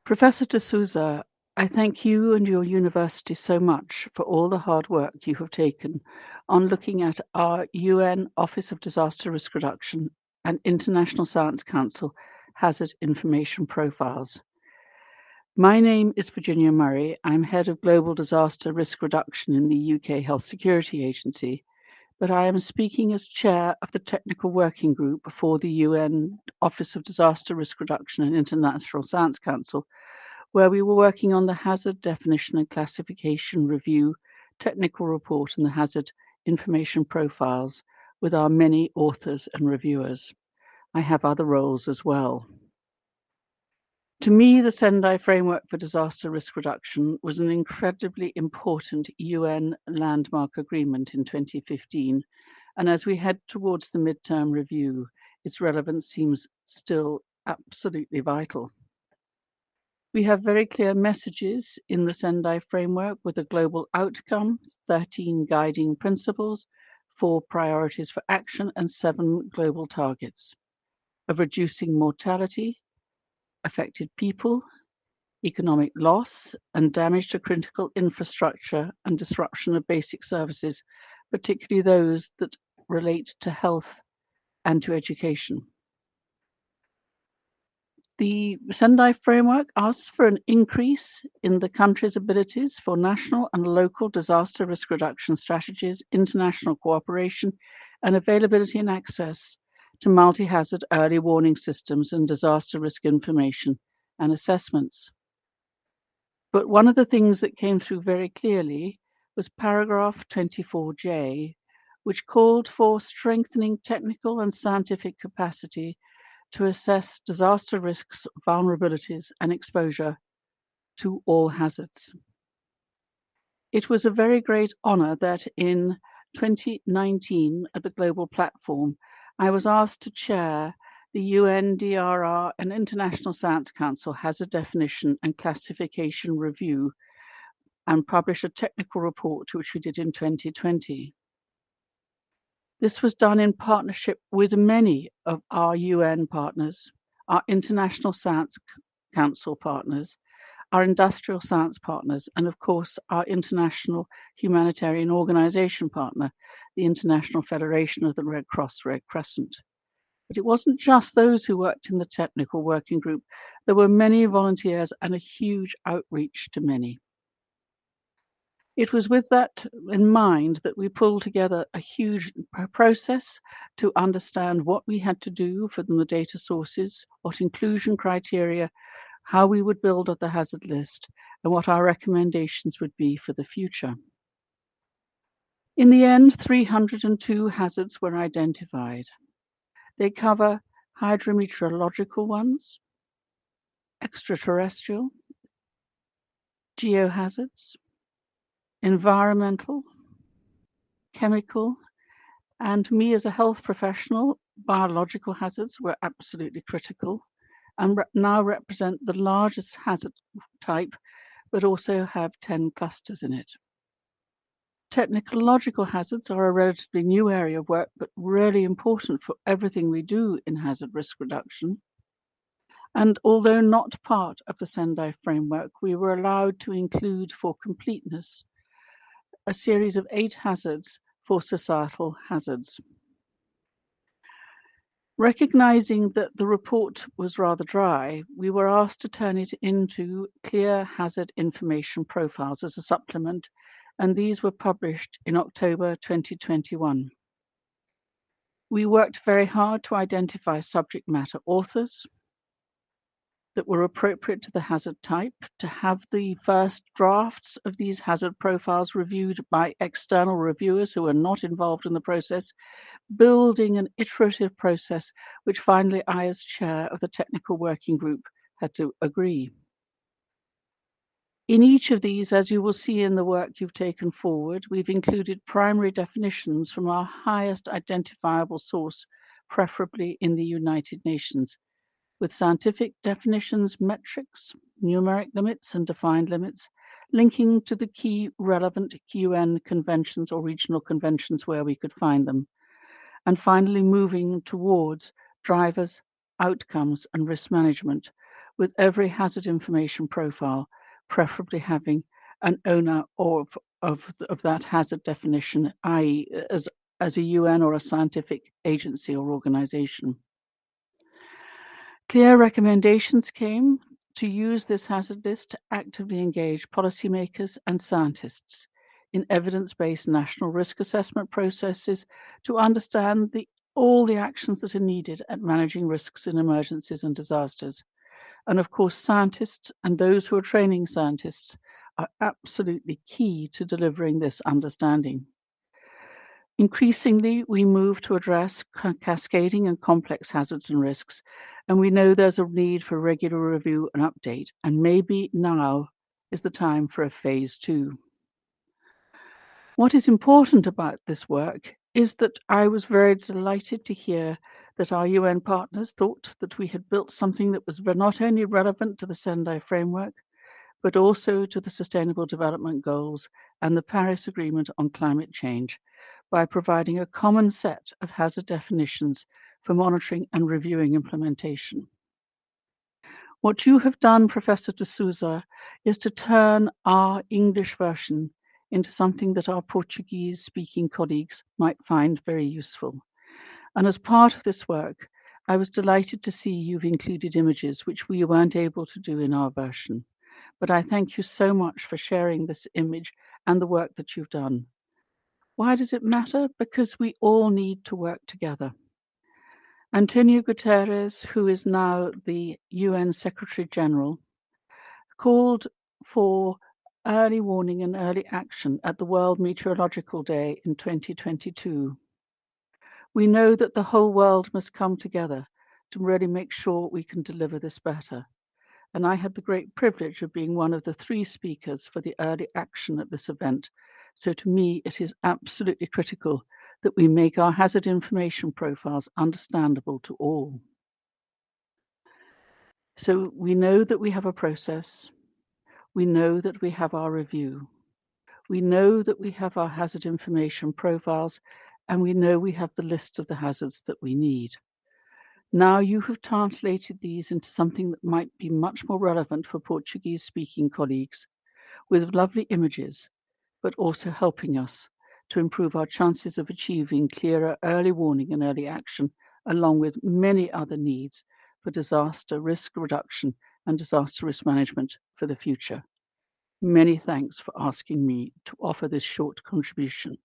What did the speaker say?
Professor D'Souza, I thank you and your university so much for all the hard work you have taken on looking at our UN Office of Disaster Risk Reduction and International Science Council hazard information profiles. My name is Virginia Murray. I'm head of Global Disaster Risk Reduction in the UK Health Security Agency, but I am speaking as chair of the Technical Working Group for the UN Office of Disaster Risk Reduction and International Science Council, where we were working on the hazard definition and classification review, technical report, and the hazard information profiles with our many authors and reviewers. I have other roles as well. To me, the Sendai Framework for Disaster Risk Reduction was an incredibly important UN landmark agreement in 2015, and as we head towards the midterm review, its relevance seems still absolutely vital. We have very clear messages in the Sendai Framework with a global outcome, 13 guiding principles, 4 priorities for action, and 7 global targets of reducing mortality, affected people, economic loss, and damage to critical infrastructure and disruption of basic services, particularly those that relate to health and to education. The Sendai Framework asks for an increase in the country's abilities for national and local disaster risk reduction strategies, international cooperation, and availability and access to multi-hazard early warning systems and disaster risk information and assessments. But one of the things that came through very clearly was paragraph 24J, which called for strengthening technical and scientific capacity to assess disaster risks, vulnerabilities, and exposure to all hazards. It was a very great honor that in 2019 at the Global Platform, I was asked to chair the UNDRR and International Science Council Hazard Definition and Classification Review and publish a technical report, which we did in 2020. This was done in partnership with many of our UN partners, our International Science Council partners, our industrial science partners, and of course, our international humanitarian organization partner, the International Federation of the Red Cross Red Crescent. But it wasn't just those who worked in the technical working group. There were many volunteers and a huge outreach to many. It was with that in mind that we pulled together a huge process to understand what we had to do for the data sources, what inclusion criteria, how we would build up the hazard list, and what our recommendations would be for the future. In the end, 302 hazards were identified. They cover hydrometeorological ones, extraterrestrial, geohazards, environmental, chemical, and me as a health professional, biological hazards were absolutely critical and now represent the largest hazard type, but also have 10 clusters in it. Technological hazards are a relatively new area of work, but really important for everything we do in hazard risk reduction. And although not part of the Sendai Framework, we were allowed to include for completeness a series of 8 hazards for societal hazards. Recognizing that the report was rather dry, we were asked to turn it into clear hazard information profiles as a supplement, and these were published in October 2021. We worked very hard to identify subject matter authors that were appropriate to the hazard type, to have the first drafts of these hazard profiles reviewed by external reviewers who were not involved in the process, building an iterative process, which finally I, as chair of the technical working group, had to agree. In each of these, as you will see in the work you've taken forward, we've included primary definitions from our highest identifiable source, preferably in the United Nations, with scientific definitions, metrics, numeric limits, and defined limits, linking to the key relevant UN conventions or regional conventions where we could find them, and finally moving towards drivers, outcomes, and risk management, with every hazard information profile preferably having an owner of that hazard definition, i.e. as a UN or a scientific agency or organization. Clear recommendations came to use this hazard list to actively engage policymakers and scientists in evidence-based national risk assessment processes to understand all the actions that are needed at managing risks in emergencies and disasters. And of course, scientists and those who are training scientists are absolutely key to delivering this understanding. Increasingly, we move to address cascading and complex hazards and risks, and we know there's a need for regular review and update, and maybe now is the time for a phase 2. What is important about this work is that I was very delighted to hear that our UN partners thought that we had built something that was not only relevant to the Sendai framework, but also to the Sustainable Development Goals and the Paris Agreement on Climate Change by providing a common set of hazard definitions for monitoring and reviewing implementation. What you have done, Professor de Souza, is to turn our English version into something that our Portuguese-speaking colleagues might find very useful. And as part of this work, I was delighted to see you've included images which we weren't able to do in our version. But I thank you so much for sharing this image and the work that you've done. Why does it matter? Because we all need to work together. Antonio Guterres, who is now the UN Secretary General, called for early warning and early action at the World Meteorological Day in 2022. We know that the whole world must come together to really make sure we can deliver this better. And I had the great privilege of being one of the 3 speakers for the early action at this event. So to me, it is absolutely critical that we make our hazard information profiles understandable to all. So we know that we have a process. We know that we have our review. We know that we have our hazard information profiles, and we know we have the list of the hazards that we need. Now you have translated these into something that might be much more relevant for Portuguese-speaking colleagues, with lovely images, but also helping us to improve our chances of achieving clearer early warning and early action, along with many other needs for disaster risk reduction and disaster risk management for the future. Many thanks for asking me to offer this short contribution.